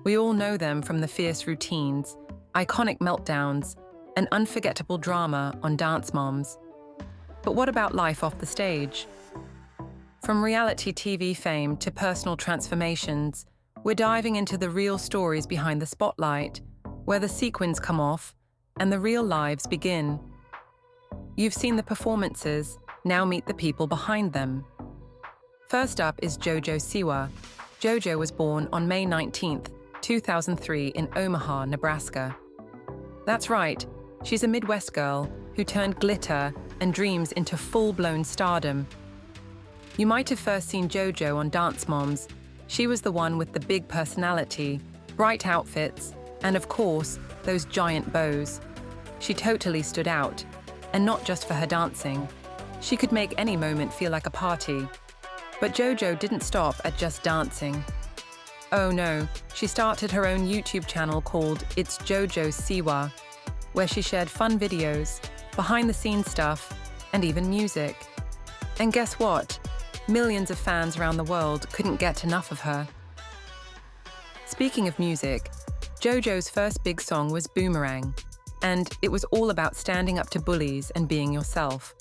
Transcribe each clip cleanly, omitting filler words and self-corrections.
We all know them from the fierce routines, iconic meltdowns, and unforgettable drama on Dance Moms. But what about life off the stage? From reality TV fame to personal transformations, we're diving into the real stories behind the spotlight, where the sequins come off and the real lives begin. You've seen the performances, now meet the people behind them. First up is Jojo Siwa. JoJo was born on May 19, 2003 in Omaha, Nebraska. That's right, she's a Midwest girl who turned glitter and dreams into full-blown stardom. You might have first seen JoJo on Dance Moms. She was the one with the big personality, bright outfits, and of course, those giant bows. She totally stood out, and not just for her dancing. She could make any moment feel like a party. But JoJo didn't stop at just dancing. Oh no, she started her own YouTube channel called It's Jojo Siwa, where she shared fun videos, behind-the-scenes stuff, and even music. And guess what? Millions of fans around the world couldn't get enough of her. Speaking of music, JoJo's first big song was Boomerang, and it was all about standing up to bullies and being yourself.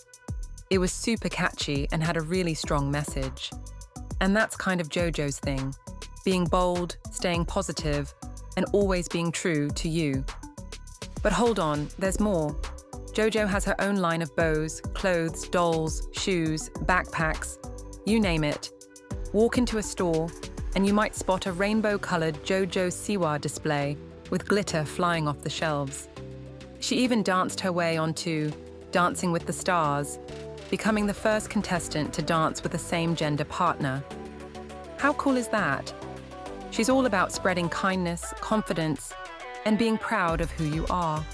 It was super catchy and had a really strong message. And that's kind of JoJo's thing, being bold, staying positive, and always being true to you. But hold on, there's more. JoJo has her own line of bows, clothes, dolls, shoes, backpacks, you name it. Walk into a store, and you might spot a rainbow-colored Jojo Siwa display with glitter flying off the shelves. She even danced her way onto Dancing with the Stars, becoming the first contestant to dance with the same-gender partner. How cool is that? She's all about spreading kindness, confidence, and being proud of who you are.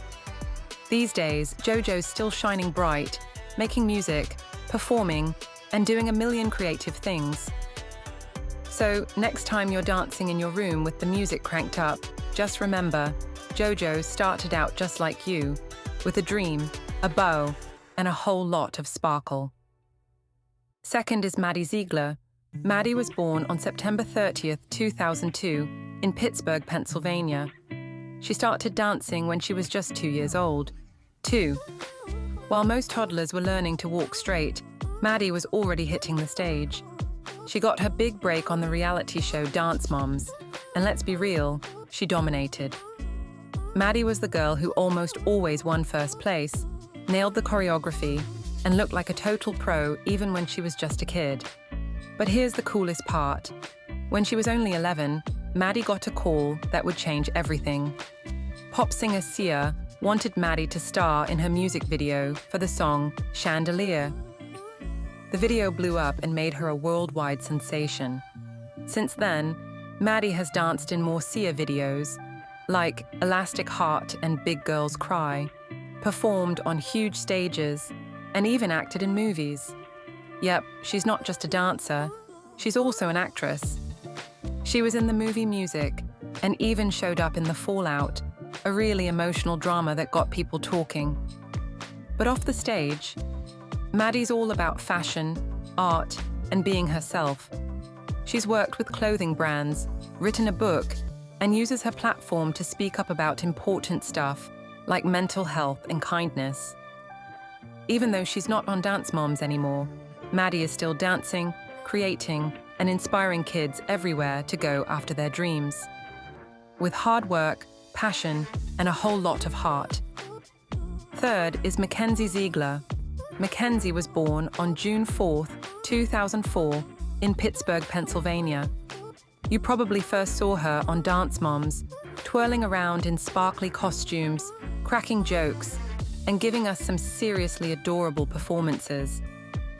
These days, JoJo's still shining bright, making music, performing, and doing a million creative things. So, next time you're dancing in your room with the music cranked up, just remember, JoJo started out just like you, with a dream, a bow, and a whole lot of sparkle. Second is Maddie Ziegler. Maddie was born on September 30th, 2002, in Pittsburgh, Pennsylvania. She started dancing when she was just 2 years old. 2. While most toddlers were learning to walk straight, Maddie was already hitting the stage. She got her big break on the reality show Dance Moms, and let's be real, she dominated. Maddie was the girl who almost always won first place, nailed the choreography, and looked like a total pro even when she was just a kid. But here's the coolest part. When she was only 11, Maddie got a call that would change everything. Pop singer Sia wanted Maddie to star in her music video for the song Chandelier. The video blew up and made her a worldwide sensation. Since then, Maddie has danced in more Sia videos, like Elastic Heart and Big Girls Cry, performed on huge stages, and even acted in movies. Yep, she's not just a dancer, she's also an actress. She was in the movie Music, and even showed up in The Fallout, a really emotional drama that got people talking. But off the stage, Maddie's all about fashion, art, and being herself. She's worked with clothing brands, written a book, and uses her platform to speak up about important stuff like mental health and kindness. Even though she's not on Dance Moms anymore, Maddie is still dancing, creating, and inspiring kids everywhere to go after their dreams. With hard work, passion, and a whole lot of heart. Third is Mackenzie Ziegler. Mackenzie was born on June 4th, 2004, in Pittsburgh, Pennsylvania. You probably first saw her on Dance Moms, twirling around in sparkly costumes, cracking jokes, and giving us some seriously adorable performances.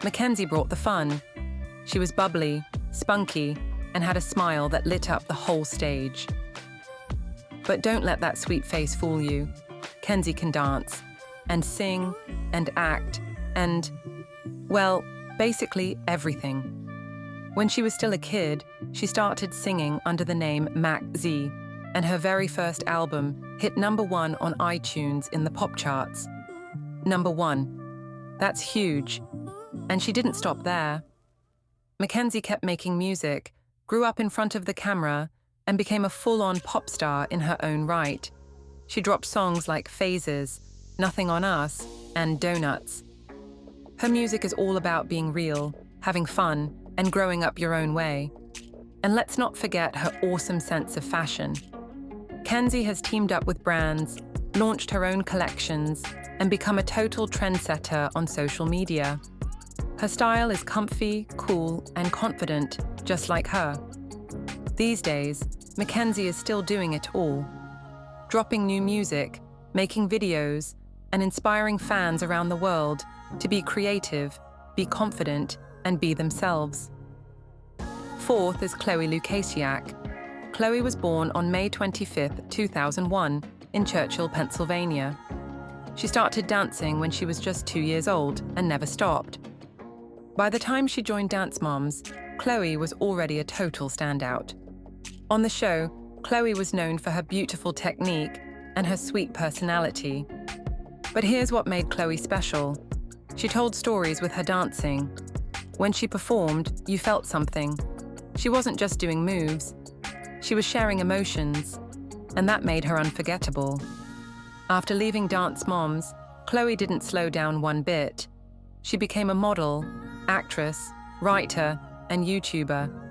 Mackenzie brought the fun. She was bubbly, spunky, and had a smile that lit up the whole stage. But don't let that sweet face fool you. Kenzie can dance, and sing, and act, and, well, basically everything. When she was still a kid, she started singing under the name Mac Z, and her very first album hit #1 on iTunes in the pop charts. #1. That's huge. And she didn't stop there. Mackenzie kept making music, grew up in front of the camera, and became a full-on pop star in her own right. She dropped songs like Phases, Nothing on Us, and Donuts. Her music is all about being real, having fun, and growing up your own way. And let's not forget her awesome sense of fashion. Kenzie has teamed up with brands, launched her own collections, and become a total trendsetter on social media. Her style is comfy, cool, and confident, just like her. These days, Mackenzie is still doing it all, dropping new music, making videos, and inspiring fans around the world to be creative, be confident, and be themselves. Fourth is Chloe Lukasiak. Chloe was born on May 25, 2001, in Churchill, Pennsylvania. She started dancing when she was just 2 years old and never stopped. By the time she joined Dance Moms, Chloe was already a total standout. On the show, Chloe was known for her beautiful technique and her sweet personality. But here's what made Chloe special. She told stories with her dancing. When she performed, you felt something. She wasn't just doing moves. She was sharing emotions, and that made her unforgettable. After leaving Dance Moms, Chloe didn't slow down one bit. She became a model, actress, writer, and YouTuber.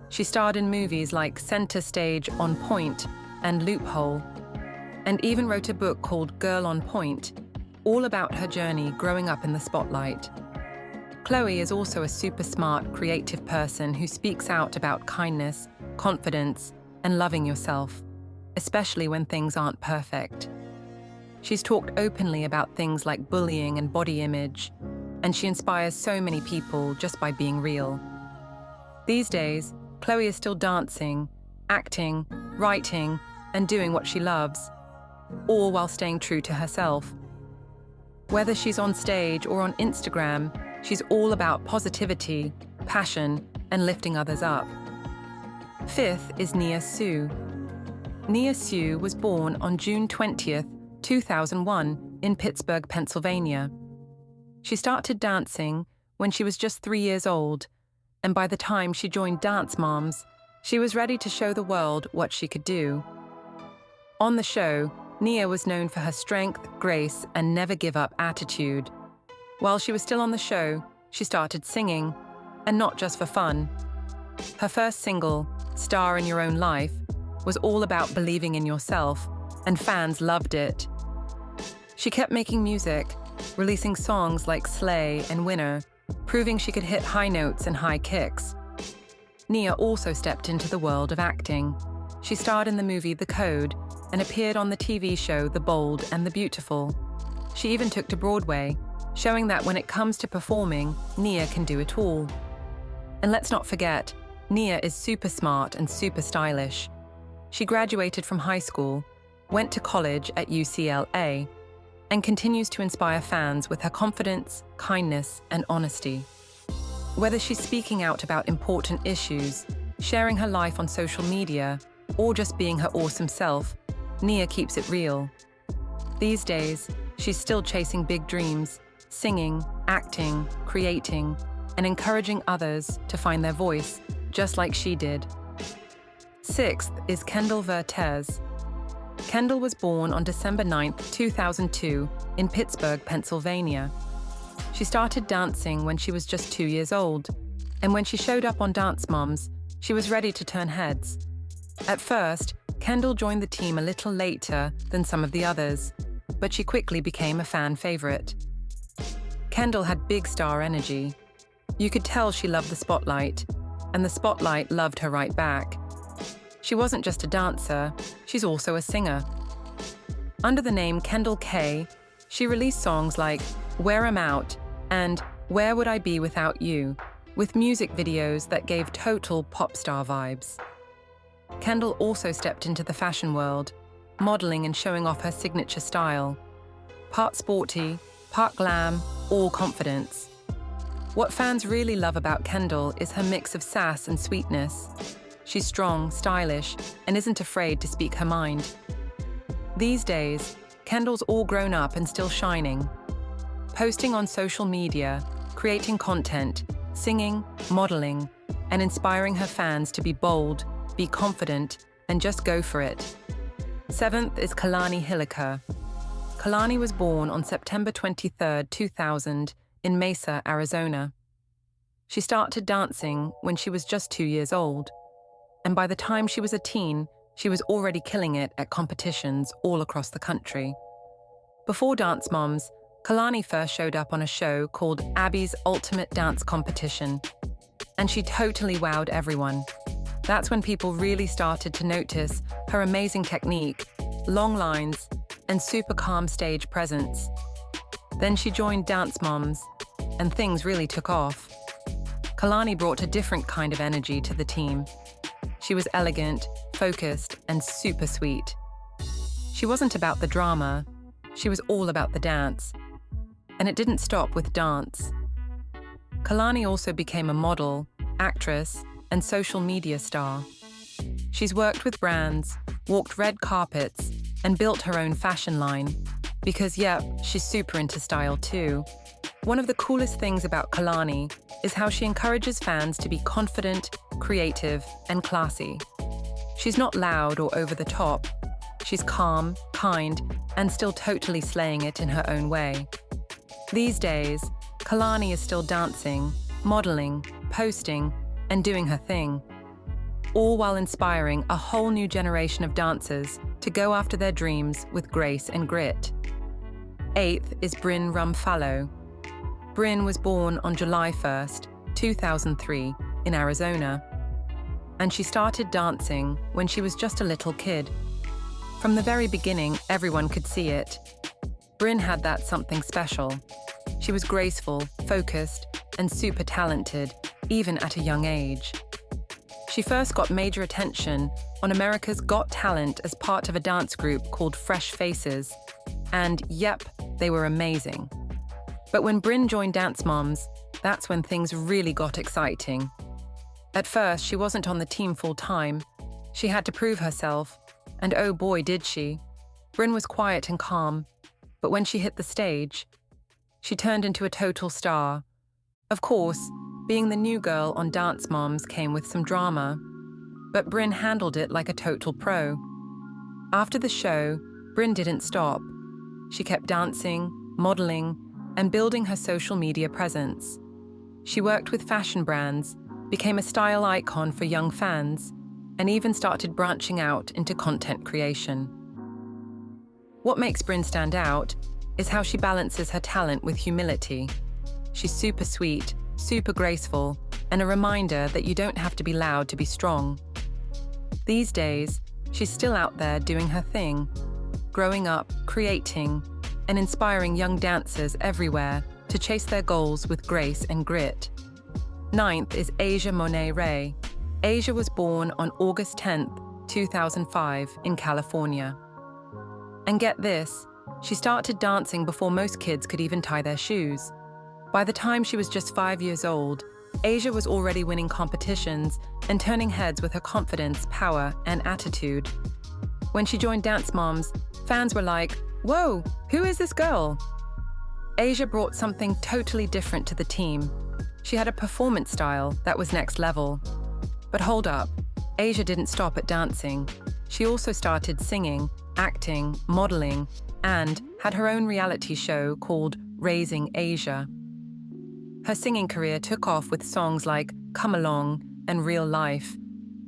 She starred in movies like Center Stage, On Point, and Loophole, and even wrote a book called Girl on Point, all about her journey growing up in the spotlight. Chloe is also a super smart, creative person who speaks out about kindness, confidence, and loving yourself, especially when things aren't perfect. She's talked openly about things like bullying and body image, and she inspires so many people just by being real. These days, Chloe is still dancing, acting, writing, and doing what she loves, all while staying true to herself. Whether she's on stage or on Instagram, she's all about positivity, passion, and lifting others up. Fifth is Nia Sioux. Nia Sioux was born on June 20th, 2001, in Pittsburgh, Pennsylvania. She started dancing when she was just 3 years old, and by the time she joined Dance Moms, she was ready to show the world what she could do. On the show, Nia was known for her strength, grace, and never-give-up attitude. While she was still on the show, she started singing, and not just for fun. Her first single, Star in Your Own Life, was all about believing in yourself, and fans loved it. She kept making music, releasing songs like Slay and Winner, proving she could hit high notes and high kicks. Nia also stepped into the world of acting. She starred in the movie The Code and appeared on the TV show The Bold and the Beautiful. She even took to Broadway, showing that when it comes to performing, Nia can do it all. And let's not forget, Nia is super smart and super stylish. She graduated from high school, went to college at UCLA, and continues to inspire fans with her confidence, kindness, and honesty. Whether she's speaking out about important issues, sharing her life on social media, or just being her awesome self, Nia keeps it real. These days, she's still chasing big dreams, singing, acting, creating, and encouraging others to find their voice, just like she did. Sixth is Kendall Vertes. Kendall was born on December 9, 2002, in Pittsburgh, Pennsylvania. She started dancing when she was just 2 years old, and when she showed up on Dance Moms, she was ready to turn heads. At first, Kendall joined the team a little later than some of the others, but she quickly became a fan favorite. Kendall had big star energy. You could tell she loved the spotlight, and the spotlight loved her right back. She wasn't just a dancer, she's also a singer. Under the name Kendall K, she released songs like Wear 'Em Out and Where Would I Be Without You, with music videos that gave total pop star vibes. Kendall also stepped into the fashion world, modeling and showing off her signature style. Part sporty, part glam, all confidence. What fans really love about Kendall is her mix of sass and sweetness. She's strong, stylish, and isn't afraid to speak her mind. These days, Kendall's all grown up and still shining. Posting on social media, creating content, singing, modeling, and inspiring her fans to be bold, be confident, and just go for it. 7th is Kalani Hilliker. Kalani was born on September 23, 2000, in Mesa, Arizona. She started dancing when she was just 2 years old, and by the time she was a teen, she was already killing it at competitions all across the country. Before Dance Moms, Kalani first showed up on a show called Abby's Ultimate Dance Competition, and she totally wowed everyone. That's when people really started to notice her amazing technique, long lines, and super calm stage presence. Then she joined Dance Moms, and things really took off. Kalani brought a different kind of energy to the team. She was elegant, focused, and super sweet. She wasn't about the drama, she was all about the dance. And it didn't stop with dance. Kalani also became a model, actress, and social media star. She's worked with brands, walked red carpets, and built her own fashion line. Because, yep, she's super into style too. One of the coolest things about Kalani is how she encourages fans to be confident, creative, and classy. She's not loud or over the top. She's calm, kind, and still totally slaying it in her own way. These days, Kalani is still dancing, modeling, posting, and doing her thing, all while inspiring a whole new generation of dancers to go after their dreams with grace and grit. 8th is Brynn Rumfallo. Brynn was born on July 1st, 2003, in Arizona, and she started dancing when she was just a little kid. From the very beginning, everyone could see it. Brynn had that something special. She was graceful, focused, and super talented, even at a young age. She first got major attention on America's Got Talent as part of a dance group called Fresh Faces, and yep, they were amazing. But when Brynn joined Dance Moms, that's when things really got exciting. At first, she wasn't on the team full-time. She had to prove herself, and oh boy did she. Brynn was quiet and calm, but when she hit the stage, she turned into a total star. Of course, being the new girl on Dance Moms came with some drama, but Brynn handled it like a total pro. After the show, Brynn didn't stop. She kept dancing, modeling, and building her social media presence. She worked with fashion brands, became a style icon for young fans, and even started branching out into content creation. What makes Brynn stand out is how she balances her talent with humility. She's super sweet, super graceful, and a reminder that you don't have to be loud to be strong. These days, she's still out there doing her thing, growing up, creating, and inspiring young dancers everywhere to chase their goals with grace and grit. 9th is Monet Ray. Asia was born on August 10th, 2005, in California. And get this, she started dancing before most kids could even tie their shoes. By the time she was just 5 years old, Asia was already winning competitions and turning heads with her confidence, power, and attitude. When she joined Dance Moms, fans were like, "Whoa, who is this girl?" Asia brought something totally different to the team. She had a performance style that was next level. But hold up, Asia didn't stop at dancing. She also started singing, acting, modeling, and had her own reality show called Raising Asia. Her singing career took off with songs like Come Along and Real Life,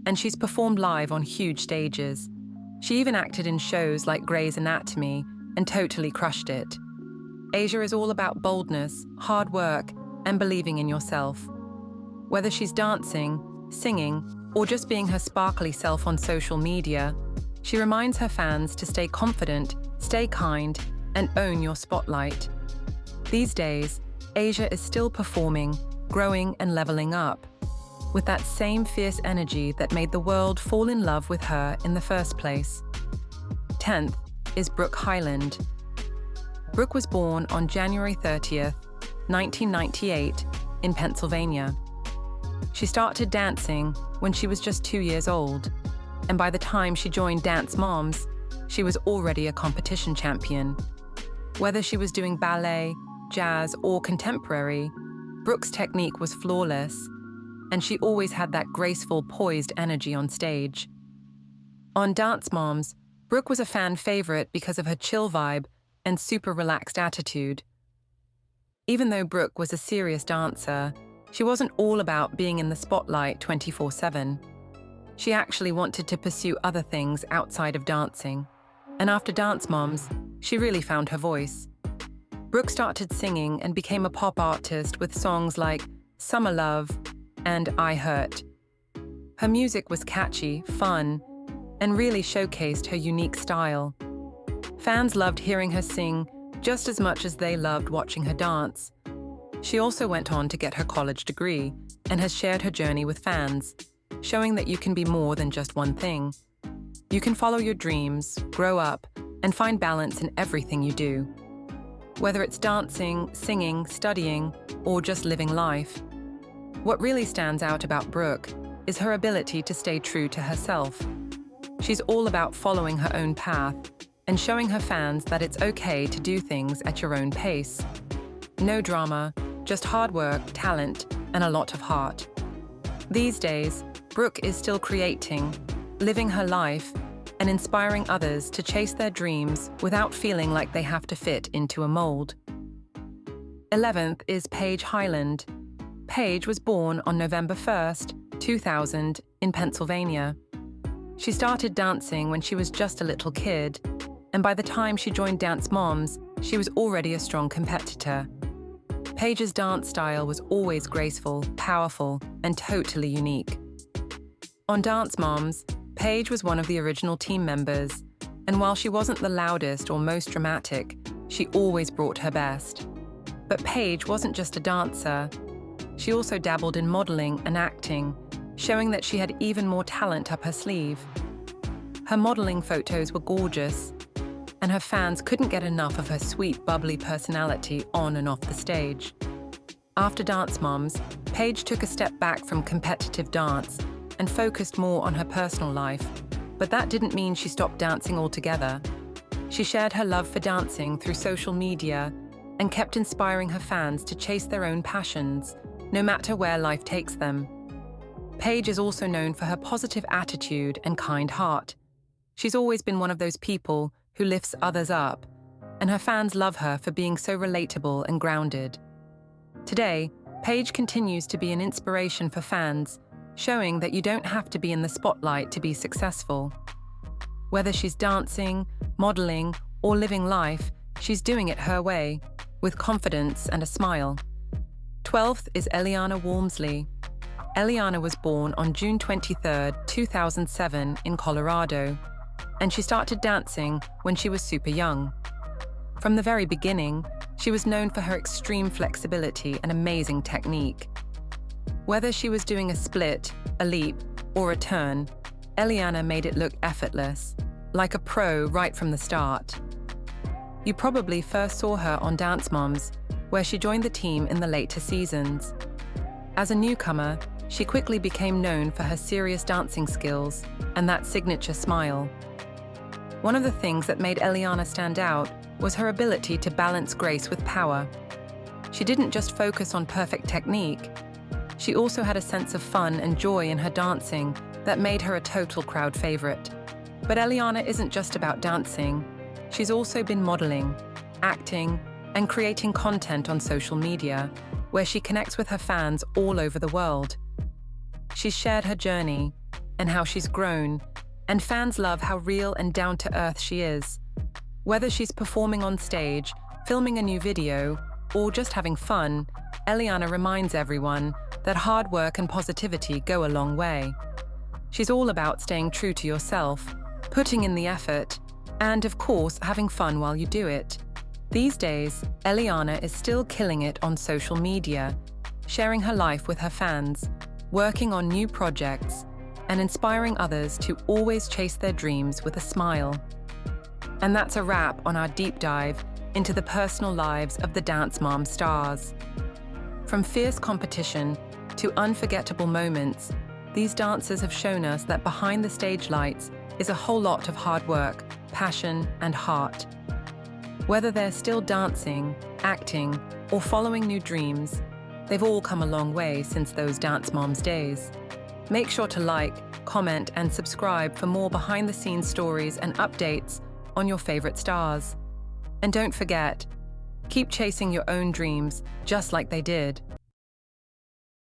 and she's performed live on huge stages. She even acted in shows like Grey's Anatomy and totally crushed it. Asia is all about boldness, hard work, and believing in yourself. Whether she's dancing, singing, or just being her sparkly self on social media, she reminds her fans to stay confident, stay kind, and own your spotlight. These days, Asia is still performing, growing, and leveling up, with that same fierce energy that made the world fall in love with her in the first place. 10th is Brooke Hyland. Brooke was born on January 30th, 1998, in Pennsylvania. She started dancing when she was just 2 years old, and by the time she joined Dance Moms, she was already a competition champion. Whether she was doing ballet, jazz, or contemporary, Brooke's technique was flawless, and she always had that graceful, poised energy on stage. On Dance Moms, Brooke was a fan favorite because of her chill vibe and super relaxed attitude. Even though Brooke was a serious dancer, she wasn't all about being in the spotlight 24/7. She actually wanted to pursue other things outside of dancing. And after Dance Moms, she really found her voice. Brooke started singing and became a pop artist with songs like Summer Love and I Hurt. Her music was catchy, fun, and really showcased her unique style. Fans loved hearing her sing just as much as they loved watching her dance. She also went on to get her college degree and has shared her journey with fans, showing that you can be more than just one thing. You can follow your dreams, grow up, and find balance in everything you do. Whether it's dancing, singing, studying, or just living life. What really stands out about Brooke is her ability to stay true to herself. She's all about following her own path and showing her fans that it's okay to do things at your own pace. No drama, just hard work, talent, and a lot of heart. These days, Brooke is still creating, living her life, and inspiring others to chase their dreams without feeling like they have to fit into a mold. 11th is Paige Hyland. Paige was born on November 1st, 2000, in Pennsylvania. She started dancing when she was just a little kid, and by the time she joined Dance Moms, she was already a strong competitor. Paige's dance style was always graceful, powerful, and totally unique. On Dance Moms, Paige was one of the original team members, and while she wasn't the loudest or most dramatic, she always brought her best. But Paige wasn't just a dancer. She also dabbled in modeling and acting, showing that she had even more talent up her sleeve. Her modeling photos were gorgeous, and her fans couldn't get enough of her sweet, bubbly personality on and off the stage. After Dance Moms, Paige took a step back from competitive dance and focused more on her personal life, but that didn't mean she stopped dancing altogether. She shared her love for dancing through social media and kept inspiring her fans to chase their own passions, no matter where life takes them. Paige is also known for her positive attitude and kind heart. She's always been one of those people who lifts others up, and her fans love her for being so relatable and grounded. Today, Paige continues to be an inspiration for fans, showing that you don't have to be in the spotlight to be successful. Whether she's dancing, modeling, or living life, she's doing it her way, with confidence and a smile. 12th is Elliana Walmsley. Elliana was born on June 23, 2007 in Colorado, and she started dancing when she was super young. From the very beginning, she was known for her extreme flexibility and amazing technique. Whether she was doing a split, a leap, or a turn, Elliana made it look effortless, like a pro right from the start. You probably first saw her on Dance Moms, where she joined the team in the later seasons. As a newcomer, she quickly became known for her serious dancing skills and that signature smile. One of the things that made Elliana stand out was her ability to balance grace with power. She didn't just focus on perfect technique. She also had a sense of fun and joy in her dancing that made her a total crowd favorite. But Elliana isn't just about dancing. She's also been modeling, acting, and creating content on social media, where she connects with her fans all over the world. She's shared her journey and how she's grown, and fans love how real and down-to-earth she is. Whether she's performing on stage, filming a new video, or just having fun, Elliana reminds everyone that hard work and positivity go a long way. She's all about staying true to yourself, putting in the effort, and of course, having fun while you do it. These days, Elliana is still killing it on social media, sharing her life with her fans, working on new projects, and inspiring others to always chase their dreams with a smile. And that's a wrap on our deep dive into the personal lives of the Dance Mom stars. From fierce competition to unforgettable moments, these dancers have shown us that behind the stage lights is a whole lot of hard work, passion, and heart. Whether they're still dancing, acting, or following new dreams, they've all come a long way since those Dance Moms days. Make sure to like, comment, and subscribe for more behind-the-scenes stories and updates on your favorite stars. And don't forget, keep chasing your own dreams just like they did.